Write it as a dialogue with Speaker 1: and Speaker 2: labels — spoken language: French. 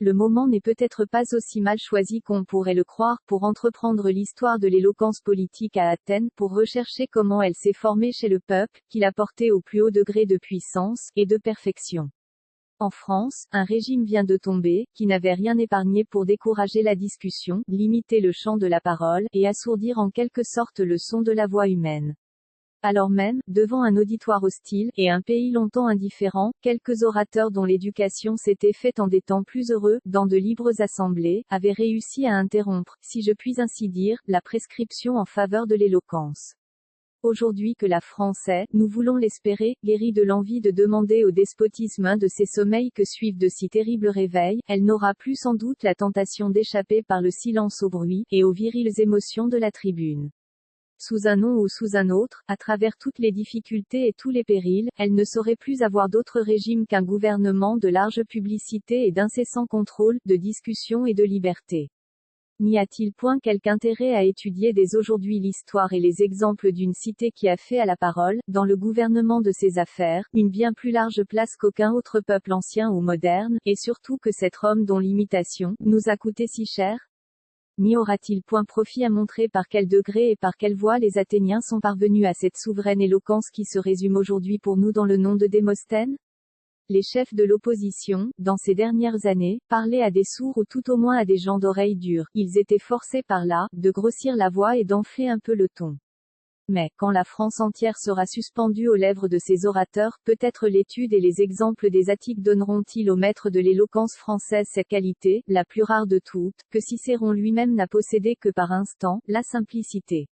Speaker 1: Le moment n'est peut-être pas aussi mal choisi qu'on pourrait le croire pour entreprendre l'histoire de l'éloquence politique à Athènes, pour rechercher comment elle s'est formée chez le peuple, qui l'a portée au plus haut degré de puissance et de perfection. En France, un régime vient de tomber, qui n'avait rien épargné pour décourager la discussion, limiter le champ de la parole, et assourdir en quelque sorte le son de la voix humaine. Alors même, devant un auditoire hostile, et un pays longtemps indifférent, quelques orateurs dont l'éducation s'était faite en des temps plus heureux, dans de libres assemblées, avaient réussi à interrompre, si je puis ainsi dire, la prescription en faveur de l'éloquence. Aujourd'hui que la France est, nous voulons l'espérer, guérie de l'envie de demander au despotisme un de ces sommeils que suivent de si terribles réveils, elle n'aura plus sans doute la tentation d'échapper par le silence au bruit, et aux viriles émotions de la tribune. Sous un nom ou sous un autre, à travers toutes les difficultés et tous les périls, elle ne saurait plus avoir d'autre régime qu'un gouvernement de large publicité et d'incessant contrôle, de discussion et de liberté. N'y a-t-il point quelque intérêt à étudier dès aujourd'hui l'histoire et les exemples d'une cité qui a fait à la parole, dans le gouvernement de ses affaires, une bien plus large place qu'aucun autre peuple ancien ou moderne, et surtout que cet Rome dont l'imitation nous a coûté si cher? N'y aura-t-il point profit à montrer par quel degré et par quelle voie les Athéniens sont parvenus à cette souveraine éloquence qui se résume aujourd'hui pour nous dans le nom de Démosthène? Les chefs de l'opposition, dans ces dernières années, parlaient à des sourds ou tout au moins à des gens d'oreilles dures. Ils étaient forcés par là, de grossir la voix et d'enfler un peu le ton. Mais, quand la France entière sera suspendue aux lèvres de ces orateurs, peut-être l'étude et les exemples des Attiques donneront-ils au maître de l'éloquence française cette qualité, la plus rare de toutes, que Cicéron lui-même n'a possédée que par instant, la simplicité.